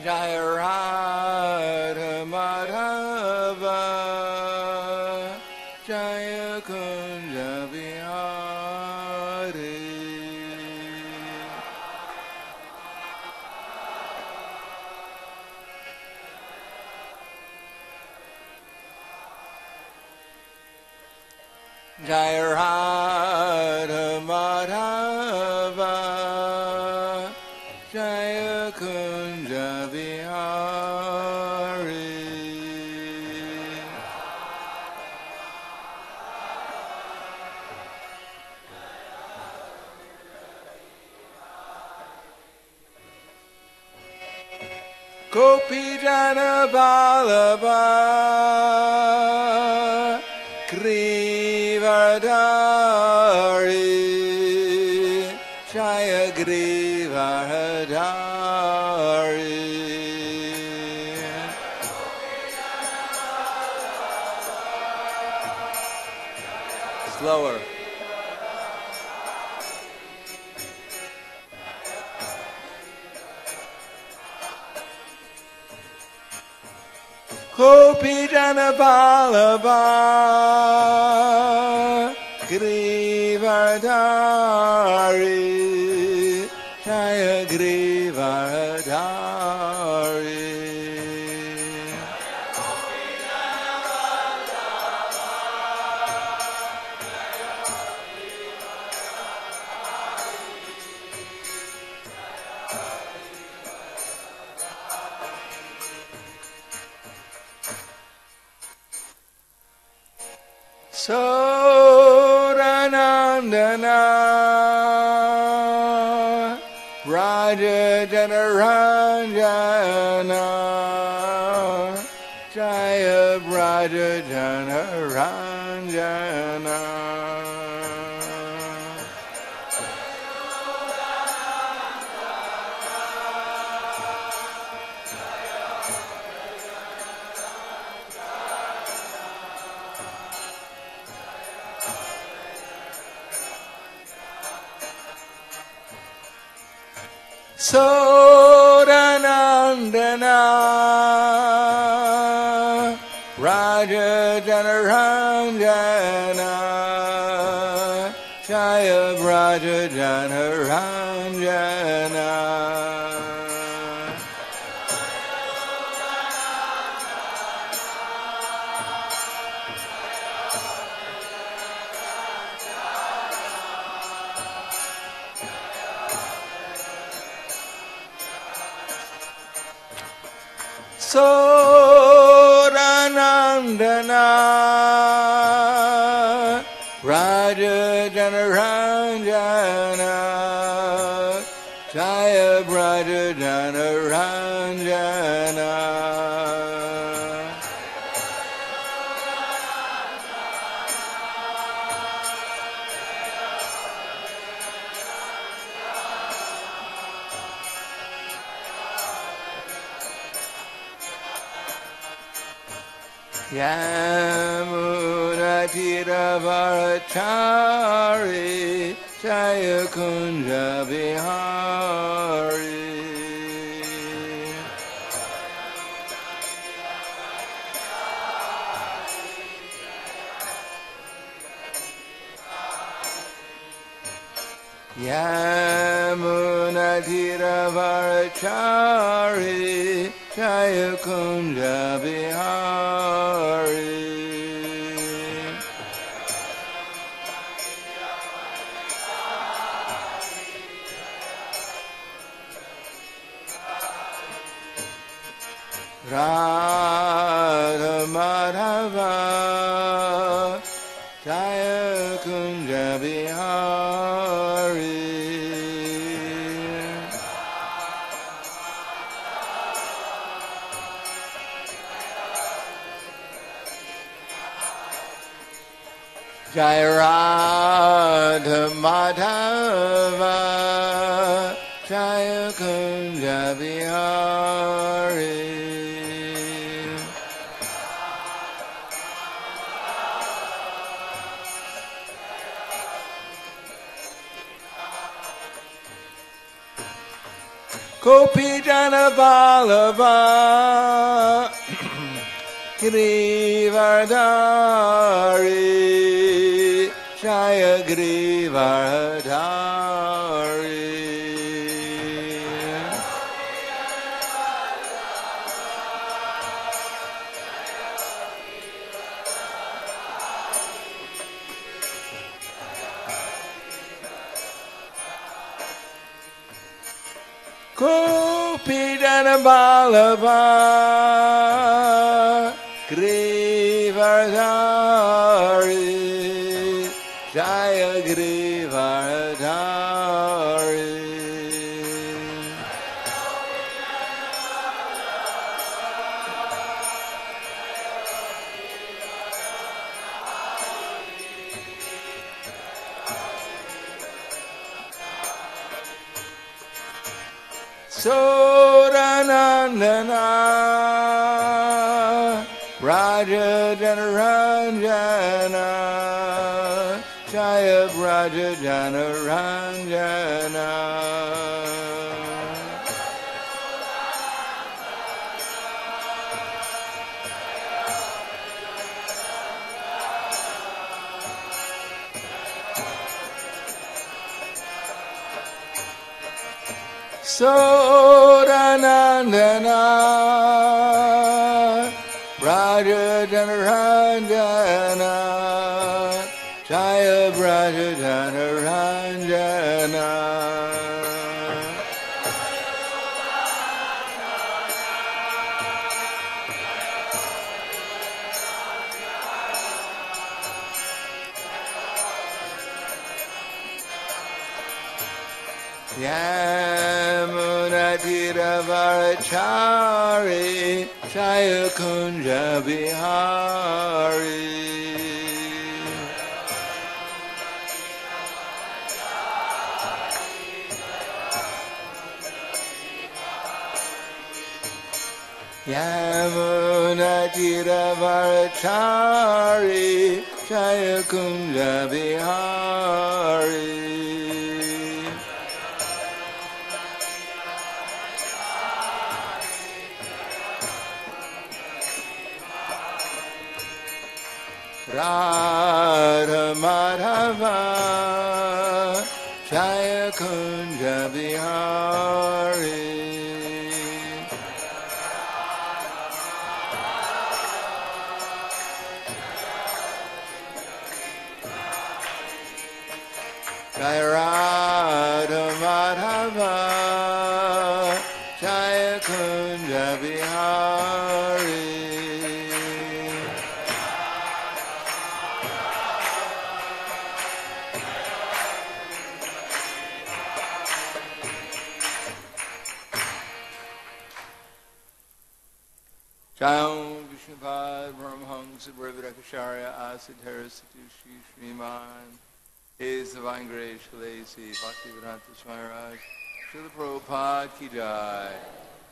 Jai Radha Madhava Jaya Kunja Vihari. Jai Radha Madhava Jaya Kunja Vihari. Gopi Jana Vallabha Grivadari Jaya Grivadari. Slower. Gopi Jana Vallabha Grivadari Jaya Grivadari. Soranandana Raja Janaranjana Jaya Raja Janaranjana. Soranandana Raja Janaranjana Jaya Raja Janaranjana. Soranandana Raja Janaranjana Jaya Raja Janaranjana. Yamuna Tiravarachari Jaya Kunja Vihari. Yamuna Tiravarachari Jaya Kunja Vihari. Radha Madhava Jaya Kunja Vihari. Jai Radha Madhava Jaya Kunja Vihari. Gopijana Vallabha Girivardhari Jaya Girivardhari. Gopijana Vallabha Girivardhari Jaya Girivardhari. Sodanandana Raja Janaranjana Jaya Raja Janaranjana. Sodanandana Raja Janaranjana Jaya Raja Janaranjana. Yamuna Tiravarachari Jaya Kunja Bihari. Yamuna Tiravarachari Jaya Kunja Bihari. Radha Madhava Jaya Kunja Bihari. Jaya Radha Madhava Jaya Kunja Bihari. Jayam Vishnupad Brahmhangsa Brahvirakacharya Asadhara Satushi Sriman His Divine Grace Shalasi Bhaktivedanta Swami Maharaj Srila Prabhupada Ki Jai.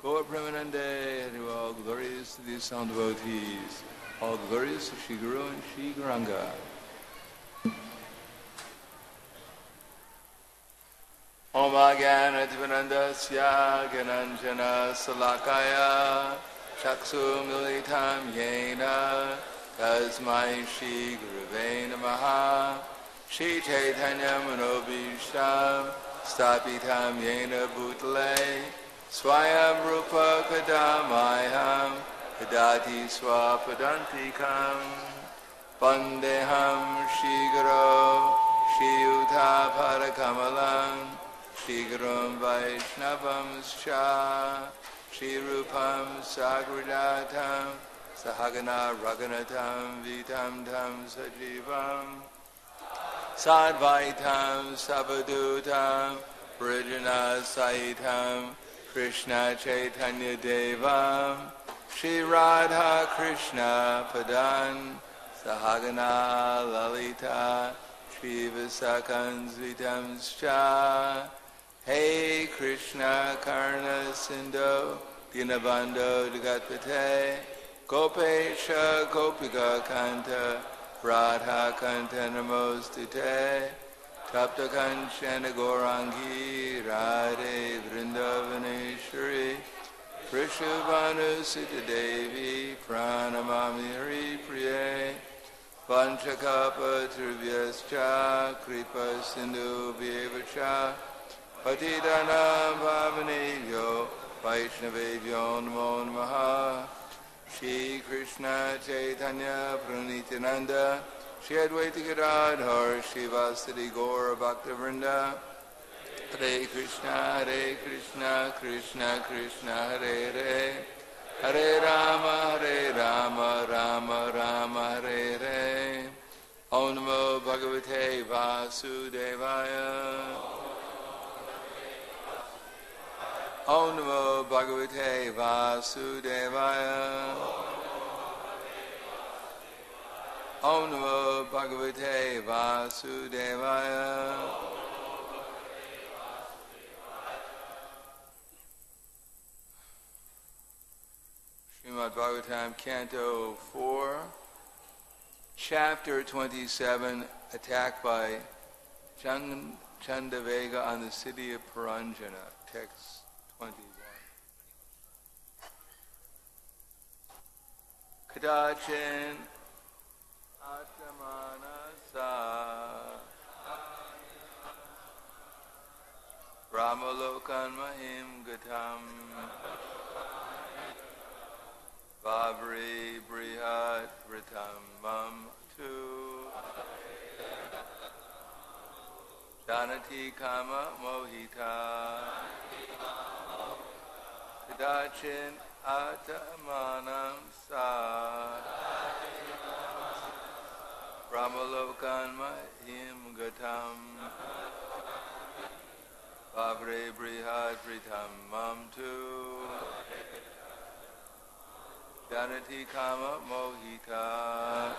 Gaur Premanande and all glorious to these sound devotees, all glorious to Shri Guru and Shri Gauranga. Om Agyan Advanandasya Gananjana Salakaya Chaksu Militam Yena Tasmai Shri Guruve Namaha Shri Chaitanya Manobishtam Stapitam Yena Bhutale Swayam Rupa Kadamayam Kadati Swapadantikam Vandeham Shri Guru Shri Yuta Parakamalam Shri Gurum Vaishnavam Scha Shri Rupam Sagradatam Sahagana Raghunatam Vitam Tam Sajivam Sadvaitam Savadutam Vrijana Saitam Krishna Chaitanya Devam Shri Radha Krishna Padan Sahagana Lalita Shri Visakan Zvitam Scha Hey Krishna Karna Sindhu Dinabando Jagatpate Gopesha Gopika Kanta Radha Kanta Namostute Tapta Kanchana Gorangi Radhe Vrindavaneshwari. Vrishabhanu Sita Devi Pranamami Hari Priye Panchakapa Trivyascha Kripa Sindhu Vyevacha Patidanam Bhavanevyo Vaishnavevyo Namo Namaha Shri Krishna Chaitanya Pranityananda Shri Advaita Gadadhar Shri Vasudeva Gaura Bhaktivinoda Hare Krishna Krishna Krishna Hare Hare Hare Rama Rama Rama Hare Hare Om Namo Bhagavate Vasudevaya Om Namo Bhagavate Vasudevaya Om Namo Bhagavate Vasudevaya Srimad Bhagavatam, Canto 4, Chapter 27, Attack by Chandavega on the city of Paranjana, Text 21. Kadachin Atamanasa Ramalokan Mahim Gatam Vavri Brihat Vritamam Tu Janati Kama Mohita Kadachin Atamanam Sa Ramalokan Mahim Gatam Vavri Brihat Vritamam Tu Janati Kama Mohita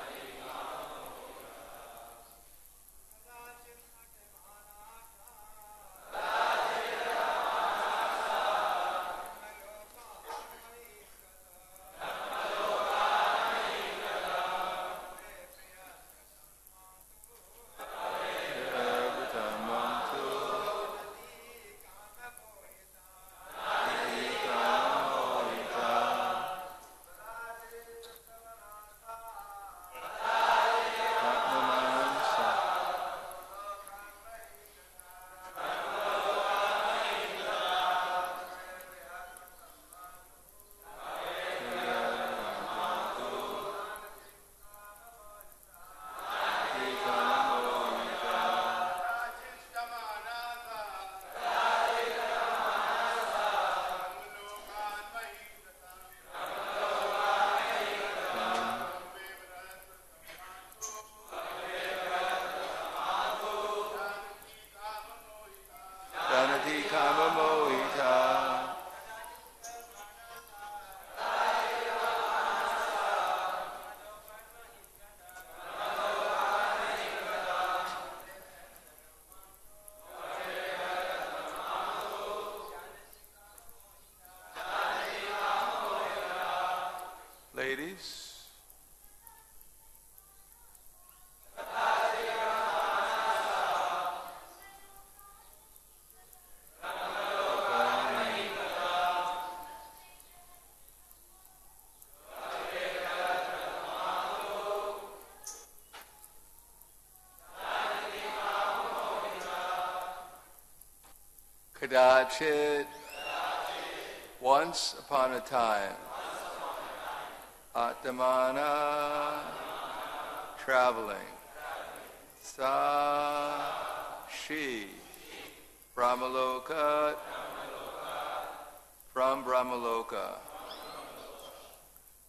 Ladies, Kadachit, once upon a time, Atmana, traveling, Sa, she, Brahmaloka, from Brahmaloka,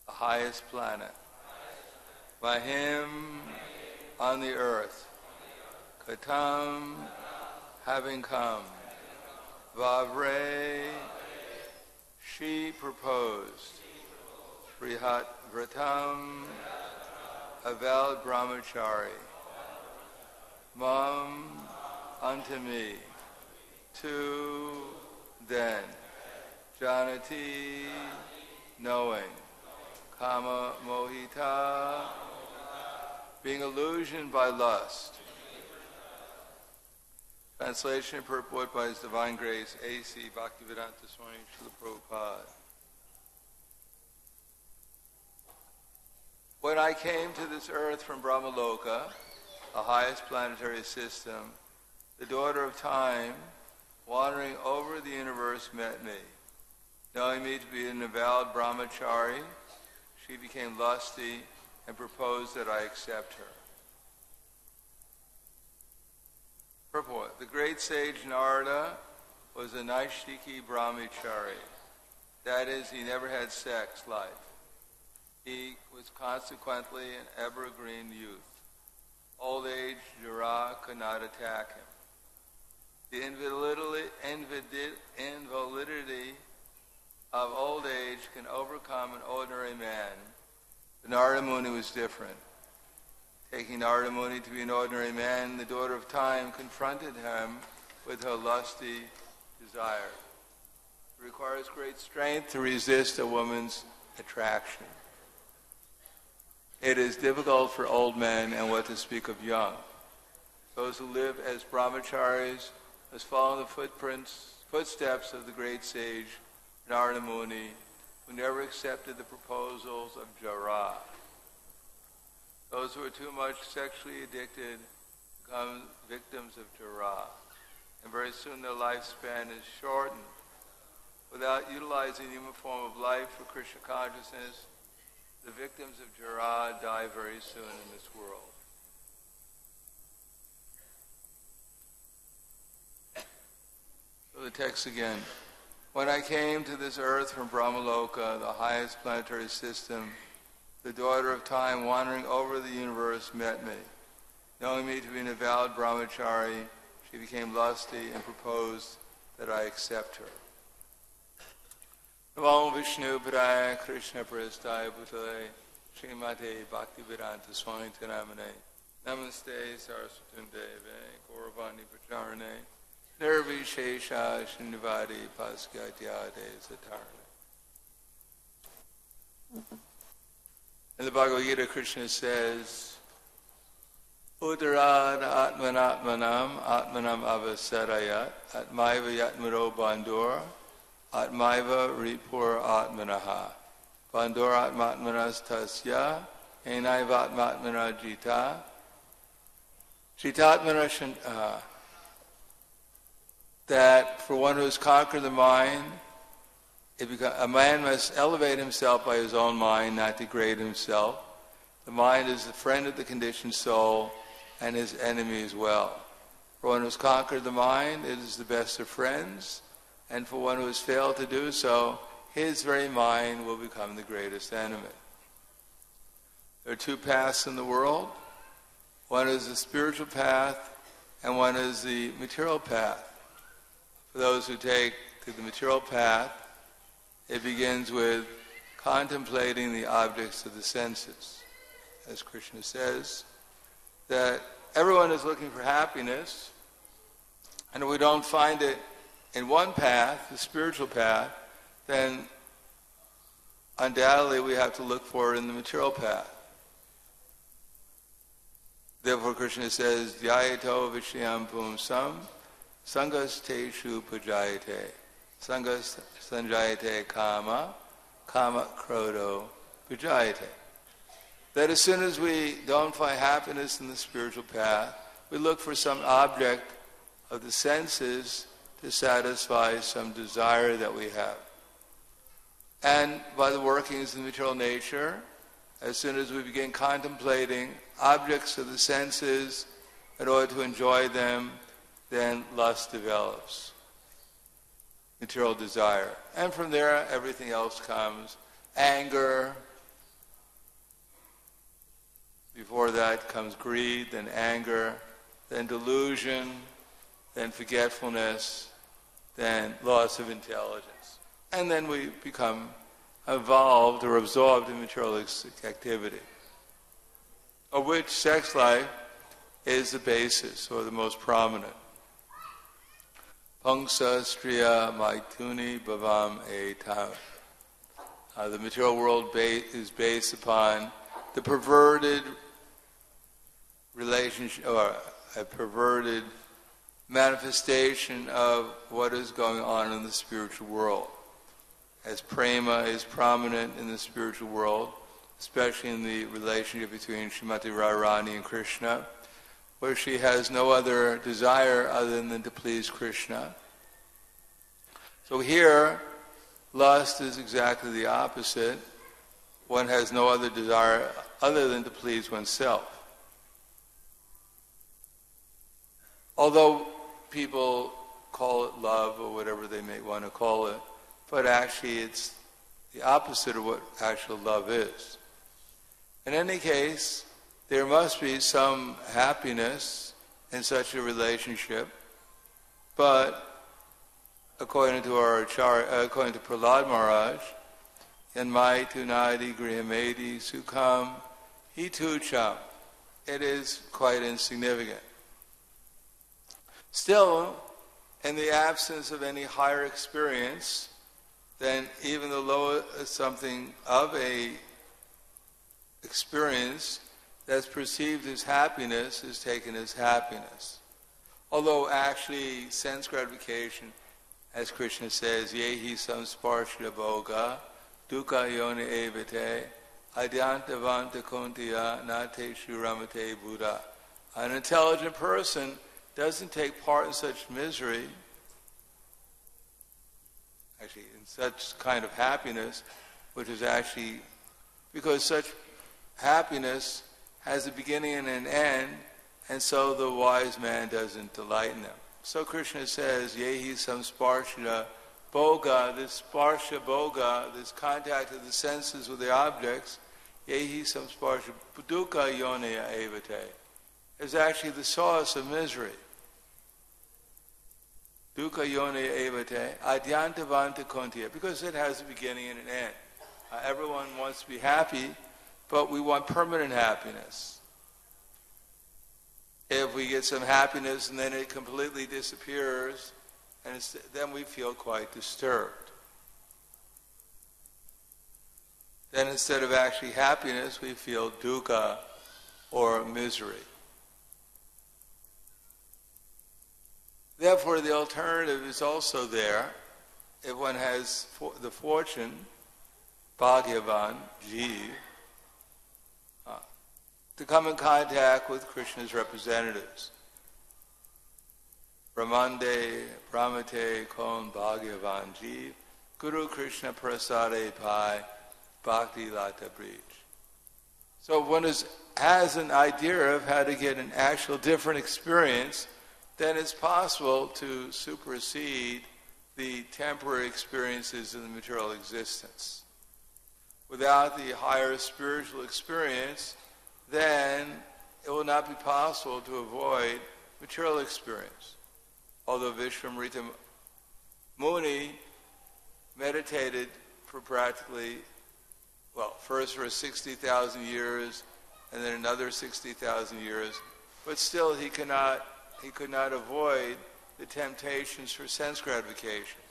the highest planet, by him on the earth, Katam, having come, Vavre, she proposed, Brihat Vratam, a vowed brahmachari, Mam, unto me, to, then, Janati, knowing, Kama Mohita, being illusioned by lust. Translation and purport by His Divine Grace, A.C. Bhaktivedanta Swami Srila Prabhupada. When I came to this earth from Brahmaloka, the highest planetary system, the daughter of time, wandering over the universe, met me. Knowing me to be an avowed brahmachari, she became lusty and proposed that I accept her. Purport. The great sage Narada was a Naishtiki brahmachari. That is, he never had sex life. He was consequently an evergreen youth. Old age, Jara, could not attack him. The invalidity of old age can overcome an ordinary man. The Narada Muni was different. Taking Narada Muni to be an ordinary man, the daughter of time confronted him with her lusty desire. It requires great strength to resist a woman's attraction. It is difficult for old men, and what to speak of young. Those who live as brahmacharis must follow the footsteps of the great sage Narada Muni, who never accepted the proposals of Jara. Those who are too much sexually addicted become victims of Jara, and very soon their lifespan is shortened. Without utilizing the human form of life for Krishna consciousness, the victims of Jara die very soon in this world. So the text again. When I came to this earth from Brahmaloka, the highest planetary system, the daughter of time wandering over the universe met me. Knowing me to be an avowed brahmachari, she became lusty and proposed that I accept her. Namo Vishnu Padaya Krishna Prasthaya Bhutale Srimate Bhaktivedanta Swami Namane Namaste Saraswatam Deve Gauravani Pacharane Nirvishesha Shinivadi Paskyatyade Satarane. In the Bhagavad Gita, Krishna says, Udarad Atmanatmanam Atmanam Avasarayat Atmaiva Yatmaro Bandura Atmaiva Ripur Atmanaha Bandura Atmatmanas Tasya Enaiva Atmatmana Jita Jitatmana that for one who has conquered the mind, a man must elevate himself by his own mind, not degrade himself. The mind is the friend of the conditioned soul and his enemy as well. For one who has conquered the mind, it is the best of friends. And for one who has failed to do so, his very mind will become the greatest enemy. There are two paths in the world. One is the spiritual path, and one is the material path. For those who take to the material path, it begins with contemplating the objects of the senses. As Krishna says, that everyone is looking for happiness, and if we don't find it in one path, the spiritual path, then undoubtedly we have to look for it in the material path. Therefore Krishna says, Dhyayato Vishyam Pumsam Sangas Teshu Pujayate Sangas Sanjayate Kama Kama Krodo Pujayate. That as soon as we don't find happiness in the spiritual path, we look for some object of the senses to satisfy some desire that we have. And by the workings of the material nature, as soon as we begin contemplating objects of the senses in order to enjoy them, then lust develops, material desire. And from there, everything else comes. Anger. Before that comes greed, then anger, then delusion, then forgetfulness, then loss of intelligence. And then we become involved or absorbed in material activity, of which sex life is the basis or the most prominent. Pungsa striya maituni bhavam etam. The material world is based upon the perverted relationship, or a perverted manifestation of what is going on in the spiritual world. As prema is prominent in the spiritual world, especially in the relationship between Srimati Radharani and Krishna, where she has no other desire other than to please Krishna. So here, lust is exactly the opposite. One has no other desire other than to please oneself. Although people call it love or whatever they may want to call it, but actually it's the opposite of what actual love is. In any case, there must be some happiness in such a relationship, but according to according to Prahlad Maharaj, Yanmai tunadi grihamedi sukham hitucham. It is quite insignificant. Still, in the absence of any higher experience, then even the lowest something of a experience that's perceived as happiness is taken as happiness. Although actually sense gratification, as Krishna says, yehi samsparshya bhoga dukkha yoni evate adyantavanta kuntiya nate shuramate buddha. An intelligent person doesn't take part in such misery, actually in such kind of happiness, which is actually, because such happiness has a beginning and an end, and so the wise man doesn't delight in them. So Krishna says, yehi samsparshya bhoga, this sparsha bhoga, this contact of the senses with the objects, yehi samsparshya dukkha yoneya evate, is actually the source of misery. Dukkha yoneya evate adyantavanta kuntiya, because it has a beginning and an end. Everyone wants to be happy, but we want permanent happiness. If we get some happiness and then it completely disappears, and then we feel quite disturbed. Then instead of actually happiness, we feel dukkha or misery. Therefore, the alternative is also there. If one has the fortune, Bhagavan, Jeev, to come in contact with Krishna's representatives. Brahmande, Brahmate, Kon, Bhagavan, Jeev, Guru Krishna Prasade Pai, Bhakti Lata Breach. So if one has an idea of how to get an actual different experience, then it's possible to supersede the temporary experiences of the material existence. Without the higher spiritual experience, then it will not be possible to avoid material experience. Although Vishwamrita Muni meditated for practically, first for 60,000 years, and then another 60,000 years, but still he could not avoid the temptations for sense gratification,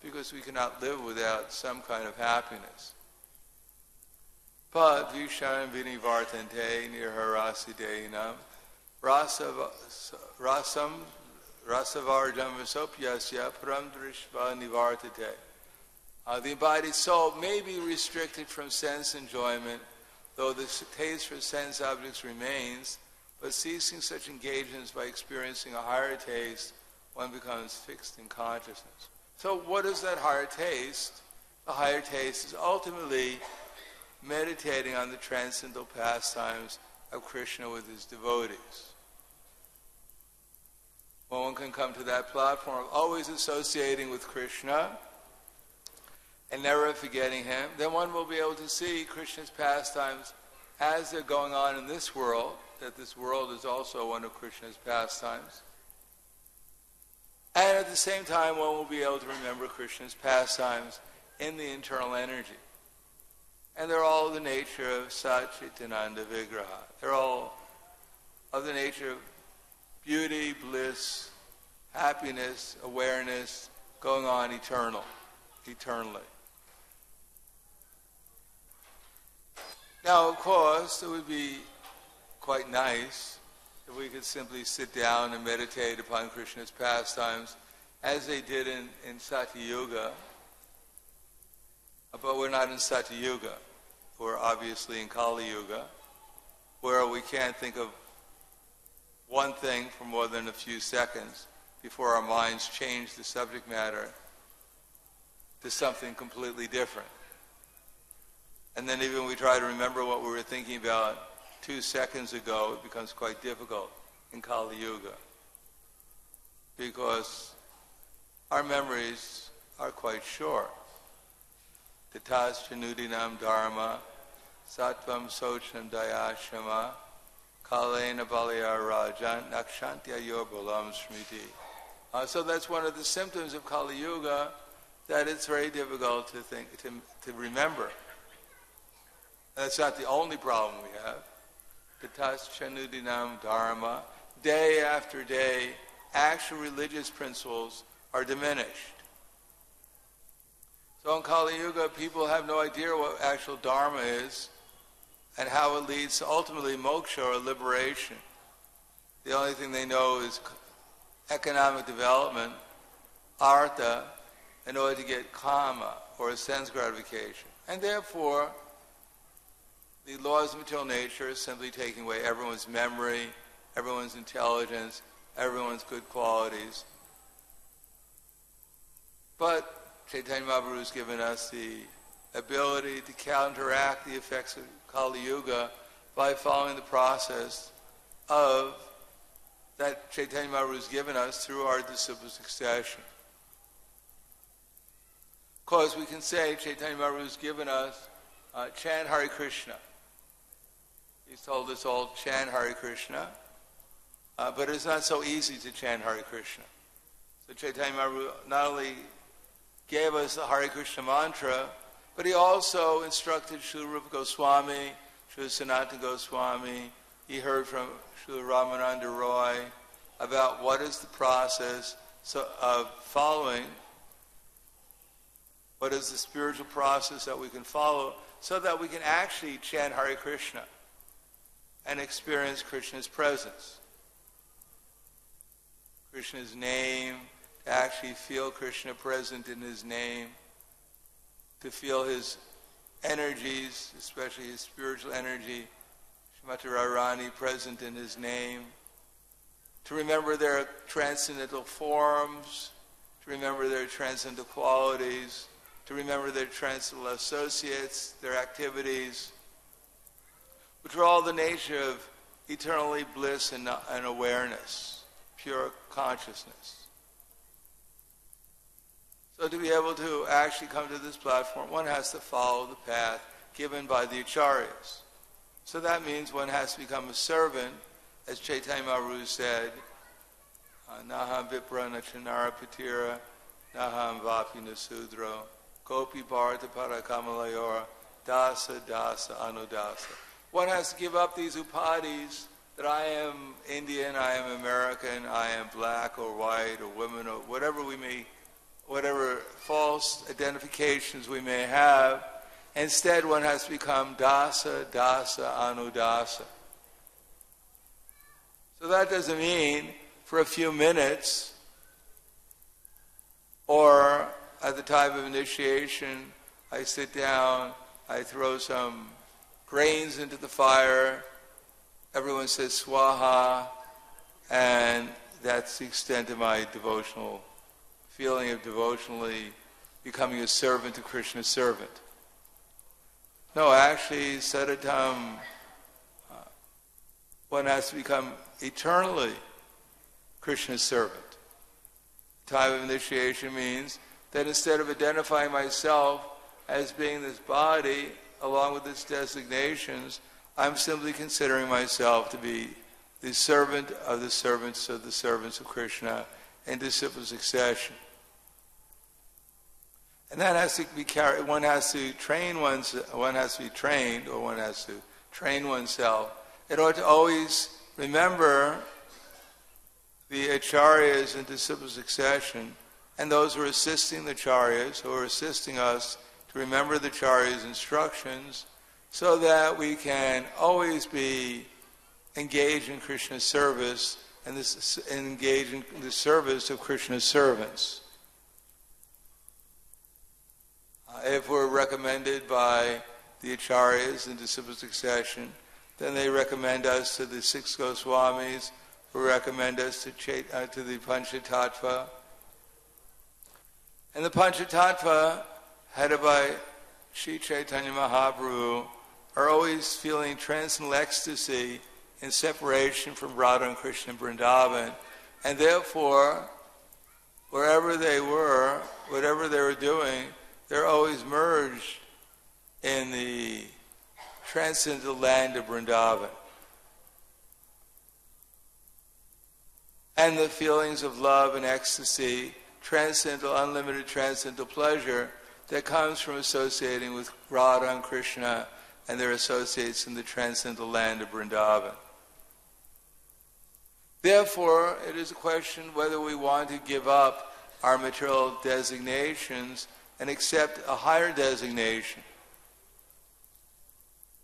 because we cannot live without some kind of happiness. But Visharam Vinivartante Nirharasidehinam Rasam Rasavarjam Vasopyasya Paramdrishva Nivartate. The embodied soul may be restricted from sense enjoyment, though the taste for sense objects remains, but ceasing such engagements by experiencing a higher taste, one becomes fixed in consciousness. So what is that higher taste? The higher taste is ultimately meditating on the transcendental pastimes of Krishna with his devotees. When one can come to that platform of always associating with Krishna and never forgetting him, then one will be able to see Krishna's pastimes as they're going on in this world, that this world is also one of Krishna's pastimes. And at the same time, one will be able to remember Krishna's pastimes in the internal energy. And they're all of the nature of Sat Chitananda Vigraha. They're all of the nature of beauty, bliss, happiness, awareness, going on eternally. Now, of course, it would be quite nice if we could simply sit down and meditate upon Krishna's pastimes as they did in Satya Yuga. But we're not in Satya Yuga. we're obviously in Kali Yuga, where we can't think of one thing for more than a few seconds before our minds change the subject matter to something completely different. And then even we try to remember what we were thinking about 2 seconds ago, it becomes quite difficult in Kali Yuga, because our memories are quite short. Tatas chanudinam dharma, sattvam socham dayashama, kalena balaya rajan, nakshantya yorbalam smriti. So that's one of the symptoms of Kali Yuga, that it's very difficult to remember. That's not the only problem we have. Tatas chanudinam dharma, day after day, actual religious principles are diminished. So in Kali Yuga, people have no idea what actual dharma is and how it leads to ultimately moksha, or liberation. The only thing they know is economic development, artha, in order to get kama, or sense gratification. And therefore, the laws of material nature are simply taking away everyone's memory, everyone's intelligence, everyone's good qualities. But Chaitanya Mahaprabhu has given us the ability to counteract the effects of Kali Yuga by following the process of that Chaitanya Mahaprabhu has given us through our disciple succession. Of course, we can say Chaitanya Mahaprabhu has given us chant Hare Krishna. He's told us all chant Hare Krishna, but it's not so easy to chant Hare Krishna. So Chaitanya Mahaprabhu not only gave us the Hare Krishna mantra, but he also instructed Srila Rupa Goswami, Srila Sanatana Goswami. He heard from Srila Ramananda Roy about what is the process of following, what is the spiritual process that we can follow, so that we can actually chant Hare Krishna and experience Krishna's presence, Krishna's name, to actually feel Krishna present in his name, to feel his energies, especially his spiritual energy, Shrimati Radharani present in his name, to remember their transcendental forms, to remember their transcendental qualities, to remember their transcendental associates, their activities, which are all the nature of eternally bliss and awareness, pure consciousness. So to be able to actually come to this platform, one has to follow the path given by the acharyas. So that means one has to become a servant, as Chaitanya Mahaprabhu said, Naham Vipra Nachanara Patira, Naham Vapi Nasudro, Gopi Bharata Parakamalayora, Dasa Dasa Anudasa. One has to give up these upadhis that I am Indian, I am American, I am black or white or women or whatever false identifications we may have. Instead, one has to become Dasa, Dasa, Anudasa. So that doesn't mean for a few minutes or at the time of initiation, I sit down, I throw some grains into the fire, everyone says swaha, and that's the extent of my devotional feeling of devotionally becoming a servant to Krishna's servant. No, actually, Sadatam, one has to become eternally Krishna's servant. Time of initiation means that instead of identifying myself as being this body, along with its designations, I'm simply considering myself to be the servant of the servants of Krishna in disciple succession. And that has to be carried. One has to train one has to be trained, or one has to train oneself in order to always remember the acharyas in disciple succession, and those who are assisting the acharyas, who are assisting us to remember the acharya's instructions, so that we can always be engaged in Krishna's service and engaged in the service of Krishna's servants. If we're recommended by the acharyas in disciple succession. Then they recommend us to the 6 Goswamis, who recommend us to the Panchatattva. And the Panchatattva, headed by Sri Chaitanya Mahaprabhu, are always feeling transcendental ecstasy in separation from Radha and Krishna and Vrindavan. And therefore, wherever they were, whatever they were doing, they're always merged in the transcendental land of Vrindavan. And the feelings of love and ecstasy, transcendental, unlimited transcendental pleasure that comes from associating with Radha and Krishna and their associates in the transcendental land of Vrindavan. Therefore, it is a question whether we want to give up our material designations and accept a higher designation.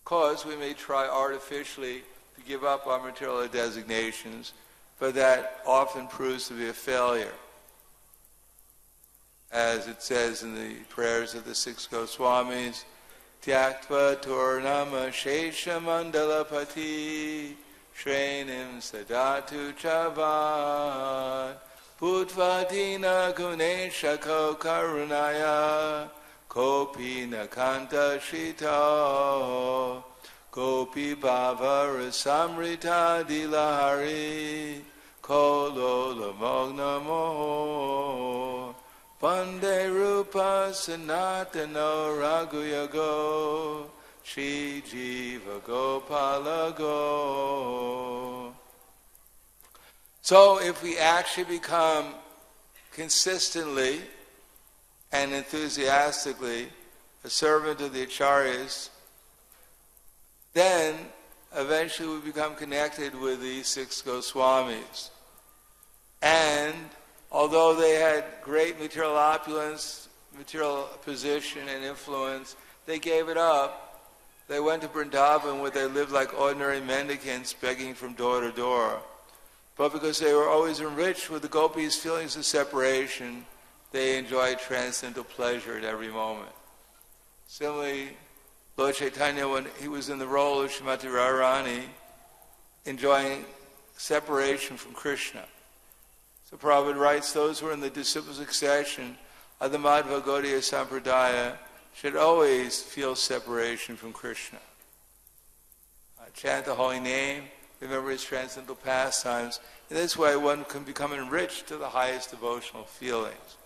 Because we may try artificially to give up our material designations, but that often proves to be a failure. As it says in the prayers of the 6 Goswamis, Tyaktva Turnama Shesha Mandalapati Shrenim Sadatu Chavan Putvadina Gunesha Ko Karunaya Kopi Nakanta Shito Gopi Bhava Rasamrita Dilahari Kolo Lamognamo Vande Rupa Sanatano Raghuyago Shri Jiva Gopalago. So if we actually become consistently and enthusiastically a servant of the acharyas, then eventually we become connected with these 6 Goswamis. And although they had great material opulence, material position and influence, they gave it up. They went to Vrindavan where they lived like ordinary mendicants begging from door to door. But because they were always enriched with the gopis' feelings of separation, they enjoyed transcendental pleasure at every moment. Similarly, Lord Chaitanya, when he was in the role of Srimati Radharani, enjoying separation from Krishna. So Prabhupada writes, those who are in the disciple succession of the Madhva Gaudiya Sampradaya should always feel separation from Krishna. Chant the holy name, remember his transcendental pastimes. In this way, one can become enriched to the highest devotional feelings.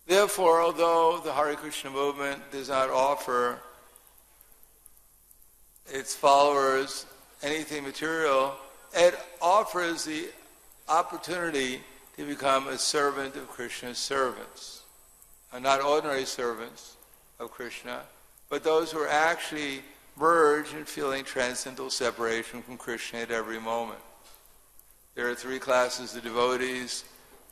Therefore, although the Hare Krishna movement does not offer its followers anything material, it offers the opportunity to become a servant of Krishna's servants. Not ordinary servants of Krishna, but those who are actually merged in feeling transcendental separation from Krishna at every moment. There are 3 classes of devotees,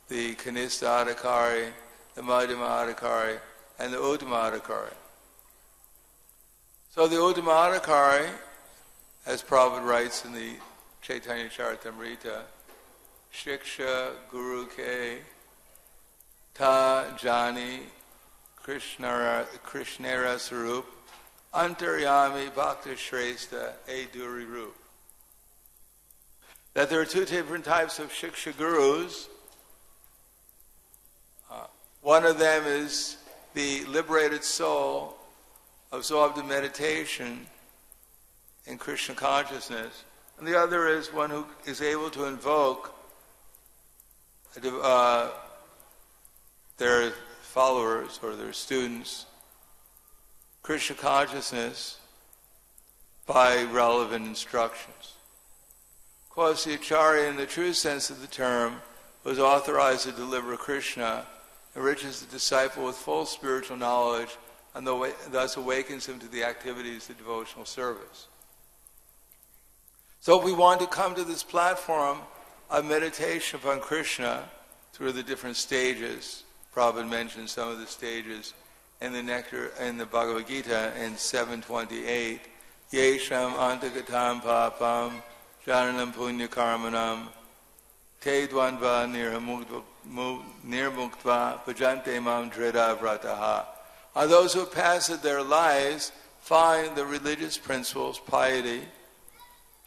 the Kanistha Adhikari, the Madhyama Adhikari, and the Uttama Adhikari. So the Uttama Adhikari, as Prabhupada writes in the Chaitanya Charitamrita, Shiksha Guru Ke Ta Jani Krishnara Sarup Antaryami Bhakta Shrestha Eduri Rup. That there are 2 different types of Shiksha Gurus. One of them is the liberated soul absorbed in meditation in Krishna consciousness, and the other is one who is able to invoke their followers or their students Krishna consciousness by relevant instructions. Of course, the Acharya, in the true sense of the term, was authorized to deliver Krishna, enriches the disciple with full spiritual knowledge, and thus awakens him to the activities of devotional service. So if we want to come to this platform of meditation upon Krishna through the different stages, Prabhupada mentioned some of the stages in the Nectar in the Bhagavad Gita in 728. Yesham antagatam papam jananam punya karmanam te dvandva nirmuktva bhajante mam drida vrataha. Are those who pass their lives, find the religious principles, piety,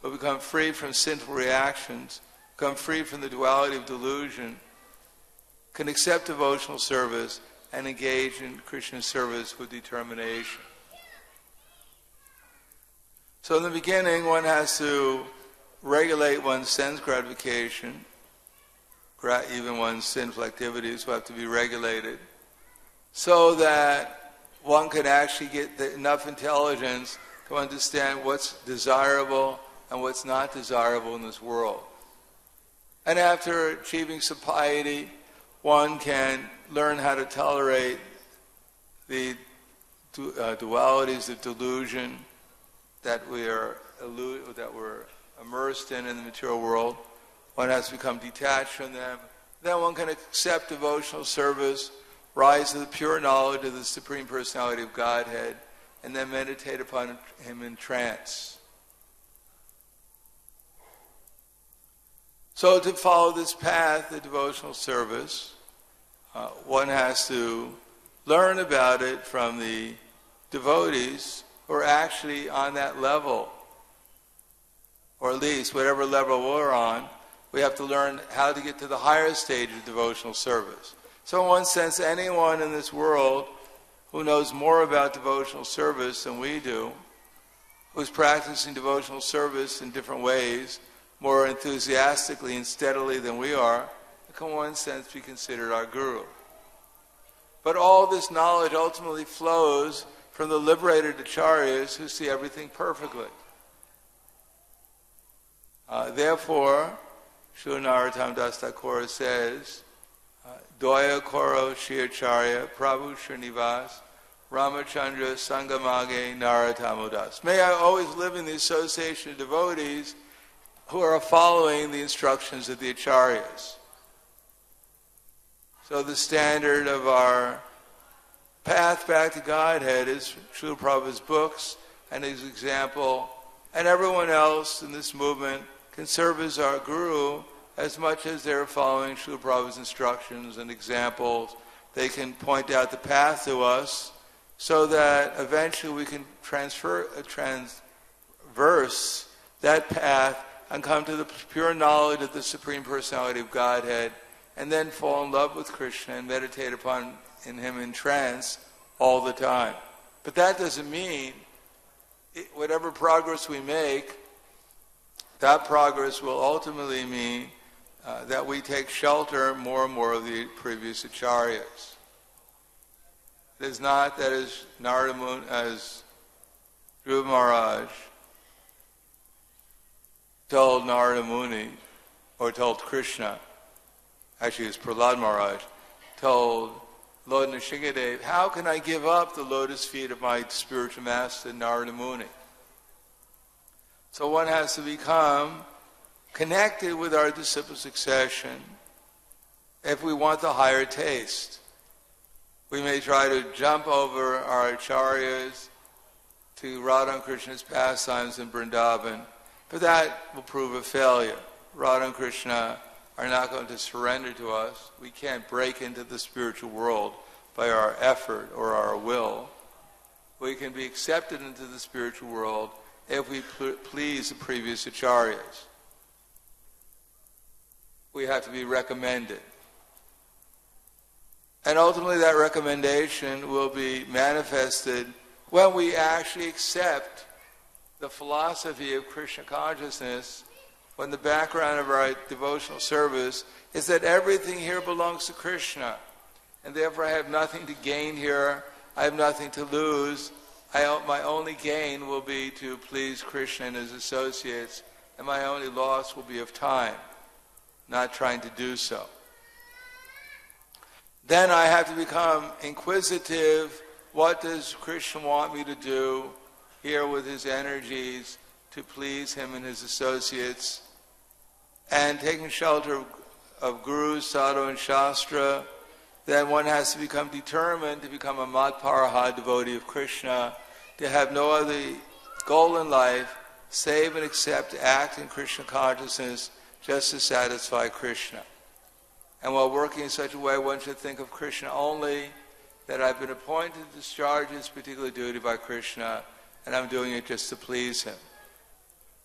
but become free from sinful reactions, become free from the duality of delusion, can accept devotional service and engage in Krishna service with determination. So in the beginning, one has to regulate one's sense gratification. Even one's sinful activities will have to be regulated, so that one can actually get enough intelligence to understand what's desirable and what's not desirable in this world. And after achieving some piety, one can learn how to tolerate the dualities of delusion that we're immersed in the material world. One has to become detached from them. Then one can accept devotional service, rise to the pure knowledge of the Supreme Personality of Godhead, and then meditate upon Him in trance. So to follow this path, the devotional service, one has to learn about it from the devotees who are actually on that level, or at least whatever level we're on. We have to learn how to get to the higher stage of devotional service. So in one sense, anyone in this world who knows more about devotional service than we do, who's practicing devotional service in different ways, more enthusiastically and steadily than we are, can in one sense be considered our guru. But all this knowledge ultimately flows from the liberated acharyas who see everything perfectly. Therefore, Srila Narottam Das Thakur says, Doya Koro Shri Acharya Prabhu Srinivas Ramachandra Sangamage Narottam. May I always live in the association of devotees who are following the instructions of the acharyas. So the standard of our path back to Godhead is Srila Prabhupada's books and his example, and everyone else in this movement can serve as our guru as much as they're following Srila Prabhupada's instructions and examples. They can point out the path to us so that eventually we can transverse that path and come to the pure knowledge of the Supreme Personality of Godhead, and then fall in love with Krishna and meditate upon Him in trance all the time. But that doesn't mean whatever progress we make, that progress will ultimately mean that we take shelter more and more of the previous acharyas. It is not that as Dhruva Maharaj told Narada Muni, or told Krishna, actually it was Prahlad Maharaj, told Lord Nrsimhadev, how can I give up the lotus feet of my spiritual master Narada Muni? So one has to become connected with our disciple succession if we want the higher taste. We may try to jump over our acharyas to Radha and Krishna's pastimes in Vrindavan, but that will prove a failure. Radha and Krishna are not going to surrender to us. We can't break into the spiritual world by our effort or our will. We can be accepted into the spiritual world if we please the previous acharyas. We have to be recommended. And ultimately that recommendation will be manifested when we actually accept the philosophy of Krishna consciousness, when the background of our devotional service is that everything here belongs to Krishna, and therefore I have nothing to gain here, I have nothing to lose. My only gain will be to please Krishna and his associates, and my only loss will be of time, not trying to do so. Then I have to become inquisitive. What does Krishna want me to do here with his energies to please him and his associates? And taking shelter of gurus, sadhu, and shastra, then one has to become determined to become a Madhparaha devotee of Krishna, to have no other goal in life save and except to act in Krishna consciousness just to satisfy Krishna. And while working in such a way, one should think of Krishna only, that I've been appointed to discharge this particular duty by Krishna, and I'm doing it just to please him.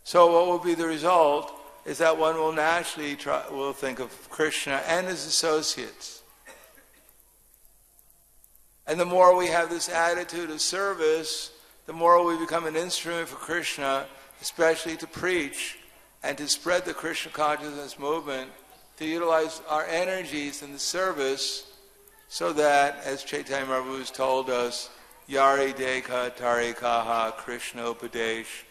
So what will be the result is that one will naturally will think of Krishna and his associates. And the more we have this attitude of service, the more we become an instrument for Krishna, especially to preach and to spread the Krishna consciousness movement, to utilize our energies in the service, so that, as Chaitanya Mahaprabhu has told us, Yari Dekha Tari Kaha Krishna Upadesh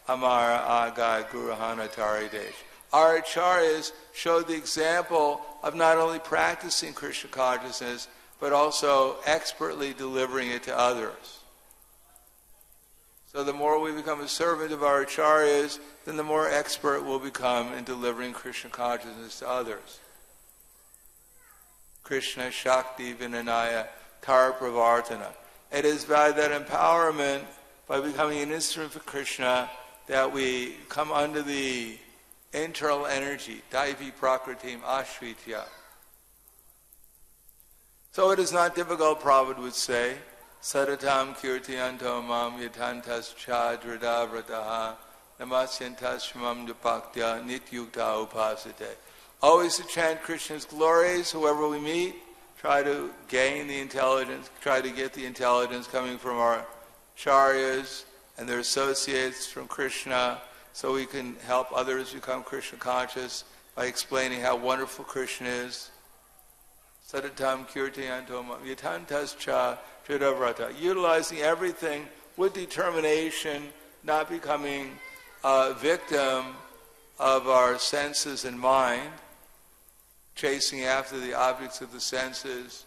Amara Agai Guruhana Tari Desh. Our acharyas showed the example of not only practicing Krishna consciousness, but also expertly delivering it to others. So the more we become a servant of our acharyas, then the more expert we'll become in delivering Krishna consciousness to others. Krishna Shakti Vinanaya Tar Pravartana. It is by that empowerment, by becoming an instrument for Krishna, that we come under the internal energy, Daivi Prakritim Ashritya. So it is not difficult, Prabhupada would say, Sadatam Kirtiyanto Mam Yatantas Chadrada Vrataha Namasyantas Shmam Dupaktya Nityukta Upasate. Always to chant Krishna's glories, whoever we meet, try to gain the intelligence, try to get the intelligence coming from our acharyas and their associates from Krishna, so we can help others become Krishna conscious by explaining how wonderful Krishna is. Sadatam Kirtayanto Yatantas Cha Tridavrata. Utilizing everything with determination, not becoming a victim of our senses and mind, chasing after the objects of the senses.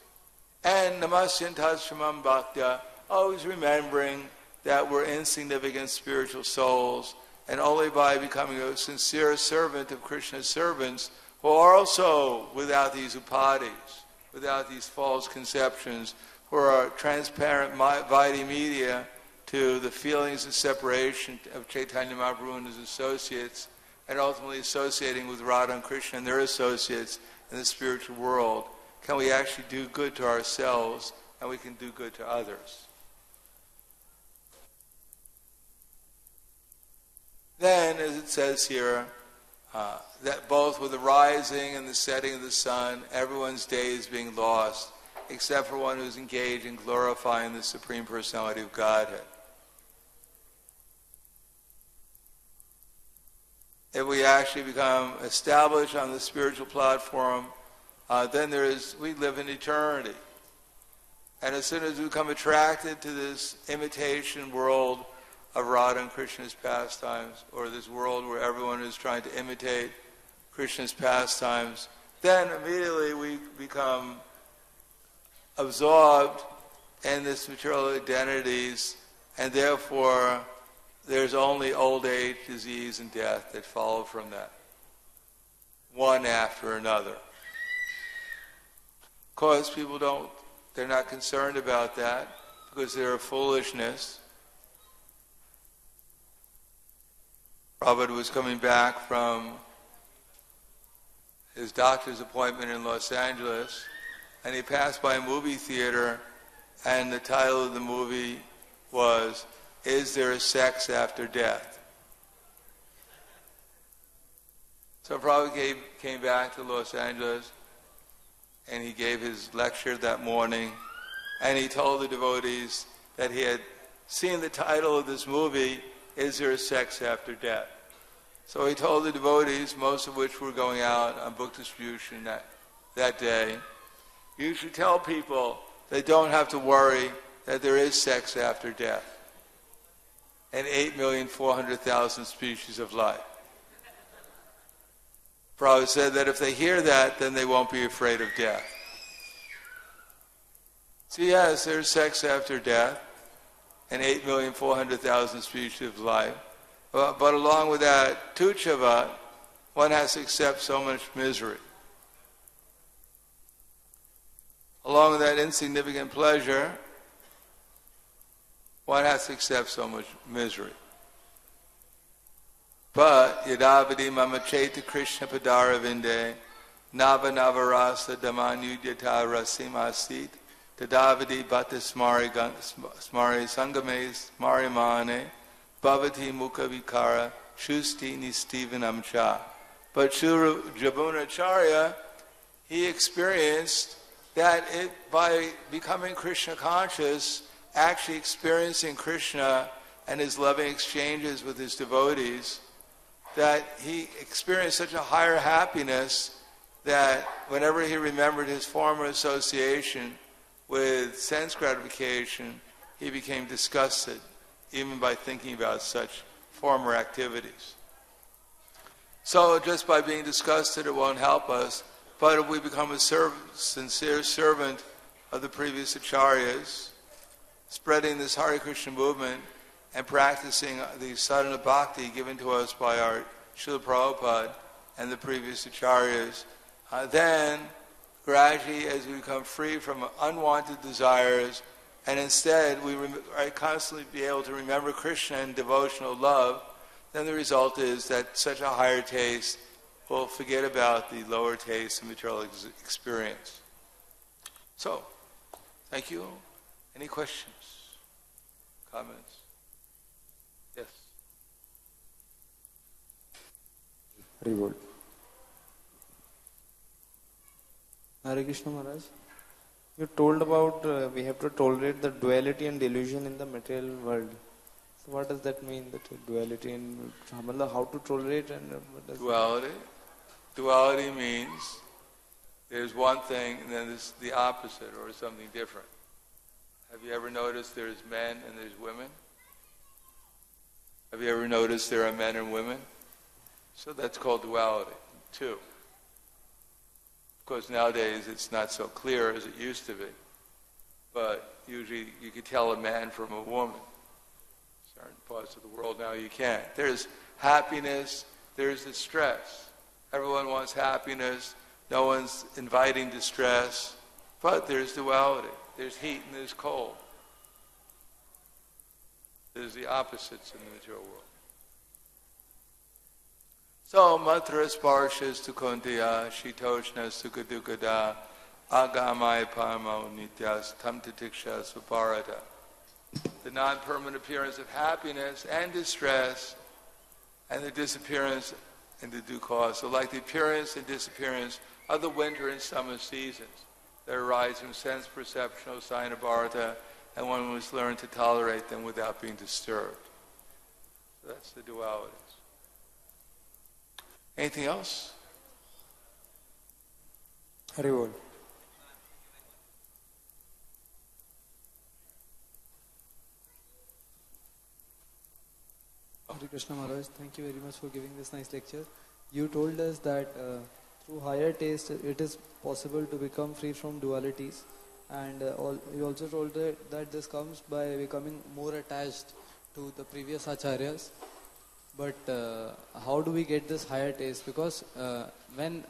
And Namasyantas Shramam Bhaktya, always remembering that we're insignificant spiritual souls, and only by becoming a sincere servant of Krishna's servants, who are also without these upadis, without these false conceptions, who are transparent Vaidhi media to the feelings of separation of Chaitanya Mahaprabhu and his associates, and ultimately associating with Radha and Krishna and their associates in the spiritual world, can we actually do good to ourselves, and we can do good to others. Then, as it says here, that both with the rising and the setting of the sun, everyone's day is being lost, except for one who's engaged in glorifying the Supreme Personality of Godhead. If we actually become established on the spiritual platform, then we live in eternity. And as soon as we become attracted to this imitation world of Radha and Krishna's pastimes, or this world where everyone is trying to imitate Krishna's pastimes, then immediately we become absorbed in this material identities, and therefore there's only old age, disease, and death that follow from that, one after another. Of course, people they're not concerned about that because they're a foolishness. Prabhupada was coming back from his doctor's appointment in Los Angeles, and he passed by a movie theater, and the title of the movie was, Is There a Sex After Death? So Prabhupada came back to Los Angeles, and he gave his lecture that morning, and he told the devotees that he had seen the title of this movie, Is There a Sex After Death? So he told the devotees, most of which were going out on book distribution that day, you should tell people they don't have to worry that there is sex after death and 8,400,000 species of life. Prabhupada said that if they hear that, then they won't be afraid of death. So yes, there's sex after death and 8,400,000 species of life. But along with that, tuchava, one has to accept so much misery. Along with that insignificant pleasure, one has to accept so much misery. But yadavadi mama cheta Krishna padara vinde nava navarasa damanyudyata rasimasit tadavadi bhata smari sangame smari mane bhavati mukha vikara shusti nistivanam cha. But Srila Jabunacharya, he experienced that by becoming Krishna conscious, actually experiencing Krishna and his loving exchanges with his devotees, that he experienced such a higher happiness that whenever he remembered his former association with sense gratification, he became disgusted, even by thinking about such former activities. So just by being disgusted, it won't help us. But if we become a sincere servant of the previous acharyas, spreading this Hare Krishna movement and practicing the sadhana bhakti given to us by our Srila Prabhupada and the previous acharyas, then gradually as we become free from unwanted desires and instead we constantly be able to remember Krishna and devotional love, then the result is that such a higher taste will forget about the lower taste and material experience. So, thank you. Any questions? Comments? Yes. Reward. Hare Krishna Maharaj. You told about we have to tolerate the duality and delusion in the material world. So what does that mean, that duality and how to tolerate and what does duality? Duality means there's one thing and then there's the opposite or something different. Have you ever noticed there's men and there's women? Have you ever noticed there are men and women? So that's called duality, two. Of course, nowadays it's not so clear as it used to be. But usually you could tell a man from a woman. Certain parts of the world now you can't. There's happiness, there's distress. Everyone wants happiness, no one's inviting distress, but there's duality. There's heat and there's cold. There's the opposites in the material world. So, matra sparshas tu kuntiya, shitoshnas tu kadukada, agamai paramo nityas, tam tatiksha svaparata. The non-permanent appearance of happiness and distress, and the disappearance and the due cause. So like the appearance and disappearance of the winter and summer seasons that arise from sense perception, sign of bharata, and one must learn to tolerate them without being disturbed. So that's the dualities. Anything else? Haribol. Hare Krishna Maharaj, thank you very much for giving this nice lecture. You told us that through higher taste it is possible to become free from dualities, and you also told that this comes by becoming more attached to the previous acharyas. But how do we get this higher taste? Because when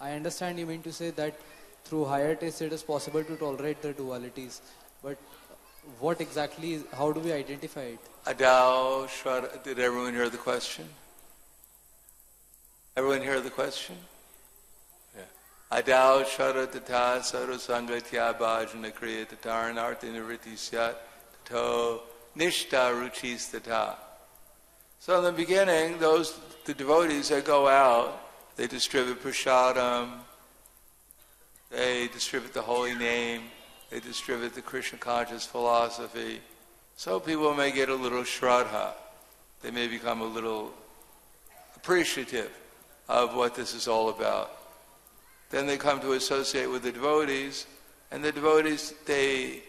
I understand you mean to say that through higher taste it is possible to tolerate the dualities, but what exactly is, how do we identify it? Adao Shara, did everyone hear the question? Everyone hear the question? Yeah. Adao Shara Tata Sarusangatya Bhajana Kriya Tataranarthi Niriti Syat Tato Nishta Ruchis Tata. So in the beginning, the devotees that go out, they distribute prasadam, they distribute the holy name, they distribute the Krishna conscious philosophy. So people may get a little shraddha. They may become a little appreciative of what this is all about. Then they come to associate with the devotees, and the devotees, they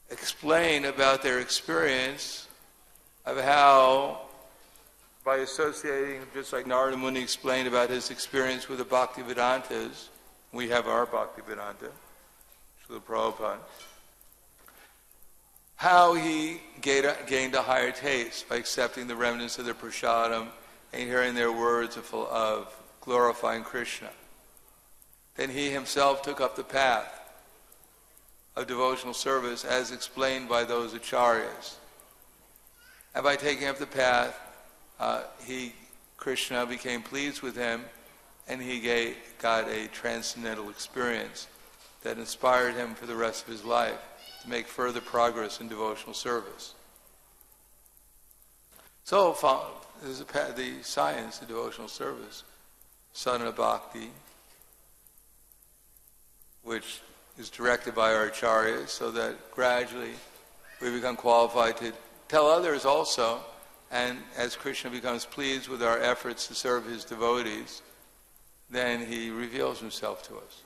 explain about their experience of how, by associating, just like Narada Muni explained about his experience with the Bhaktivedantas, we have our Bhaktivedanta, Srila Prabhupada, how he gained a higher taste by accepting the remnants of their prasadam and hearing their words of glorifying Krishna. Then he himself took up the path of devotional service as explained by those acharyas. And by taking up the path, Krishna became pleased with him, and he got a transcendental experience that inspired him for the rest of his life to make further progress in devotional service. So there's the science of devotional service, sadhana bhakti, which is directed by our acharyas, so that gradually we become qualified to tell others also, and as Krishna becomes pleased with our efforts to serve his devotees, then he reveals himself to us.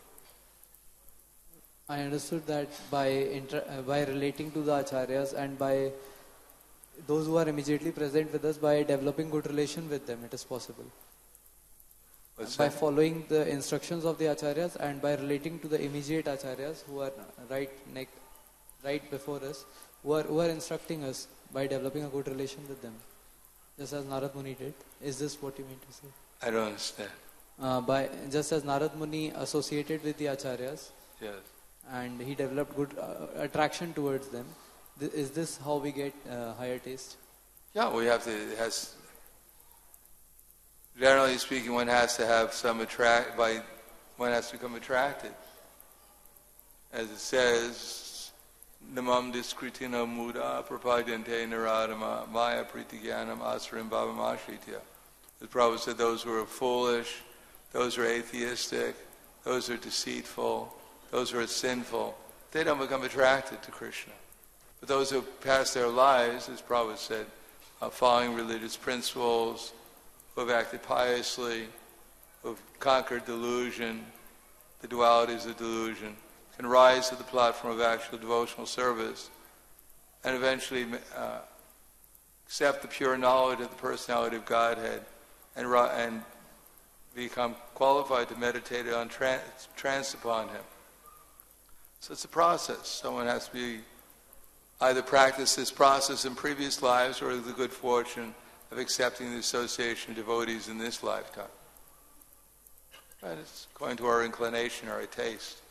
I understood that by relating to the acharyas and by those who are immediately present with us, by developing good relation with them, it is possible. By following the instructions of the acharyas and by relating to the immediate acharyas who are right before us, who are instructing us, by developing a good relation with them, just as Narad Muni did. Is this what you mean to say? I don't understand. Just as Narad Muni associated with the acharyas, yes, and he developed good attraction towards them, is this how we get higher taste? Yeah, we have to. Generally speaking, one has to have one has to become attracted. As it says, Namam diskritina muda prapadyante naradama maya pritigyanam asrim bhavam ashritya. The Prabhupada said those who are foolish, those who are atheistic, those who are deceitful, those who are sinful, they don't become attracted to Krishna. But those who pass their lives, as Prabhupada said, following religious principles, who have acted piously, who have conquered delusion, the dualities of delusion, can rise to the platform of actual devotional service and eventually accept the pure knowledge of the personality of Godhead and become qualified to meditate on trance upon Him. So it's a process. Someone has to either practice this process in previous lives or the good fortune of accepting the association of devotees in this lifetime. And it's according to our inclination or our taste.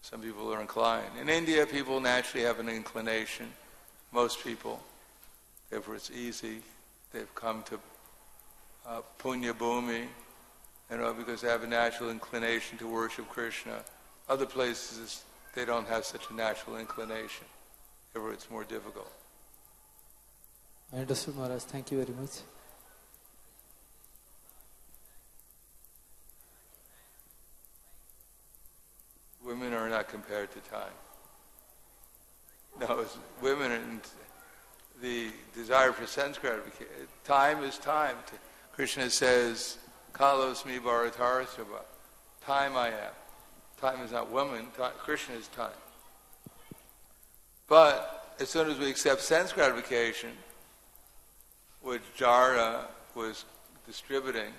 Some people are inclined. In India, people naturally have an inclination. Most people, therefore it's easy. They've come to Punya Bhumi, because they have a natural inclination to worship Krishna. Other places, they don't have such a natural inclination. Therefore it's more difficult. I understood, Maharaj. Thank you very much. Women are not compared to time. No, women and the desire for sense gratification. Time is time. Krishna says, Kalos mi bharatarasava. Time I am. Time is not woman. Krishna is time. But as soon as we accept sense gratification, which Jara was distributing,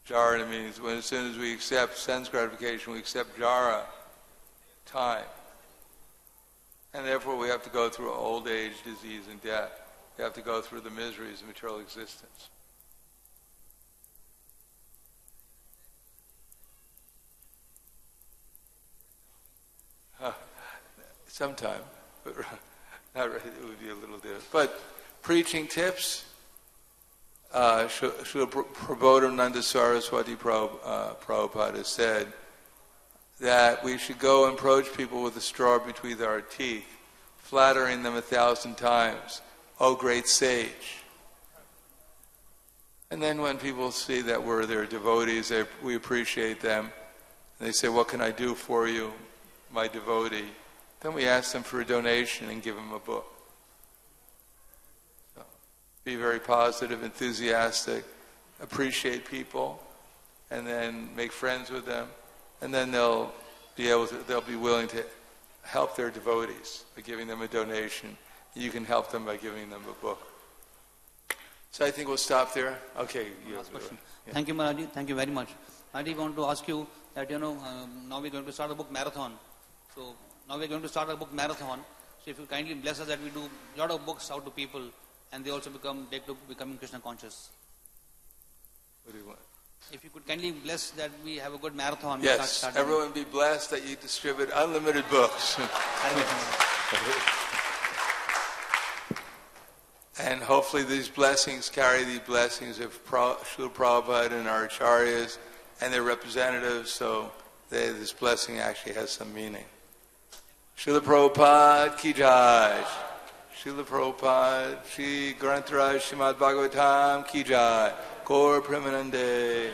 Jara means as soon as we accept sense gratification, we accept Jara, time. And therefore we have to go through old age, disease, and death. We have to go through the miseries of material existence. Sometime, but not really, it would be a little different. But preaching tips, Srila Prahladanand Saraswati Prabhupada said that we should go and approach people with a straw between our teeth, flattering them 1,000 times. Oh, great sage. And then when people see that we're their devotees, we appreciate them. And they say, what can I do for you, my devotee? Then we ask them for a donation and give them a book. So, be very positive, enthusiastic, appreciate people, and then make friends with them. And then they'll be willing to help their devotees by giving them a donation. You can help them by giving them a book. So I think we'll stop there. Okay. Last question. Yeah. Thank you, Maharaj. Thank you very much. Maharaj, I want to ask you that, now we're going to start a book marathon. So now we're going to start a book marathon. So if you kindly bless us that we do a lot of books out to people and they also take to becoming Krishna conscious. What do you want? If you could kindly bless that we have a good marathon. Yes, everyone be blessed that you distribute unlimited books. And hopefully these blessings carry the blessings of Srila Prabhupada and our acharyas and their representatives, so this blessing actually has some meaning. Srila Prabhupada ki jai. Srila Prabhupada, Shri Grantaraj Srimad Bhagavatam ki jai. Gaur Premanande.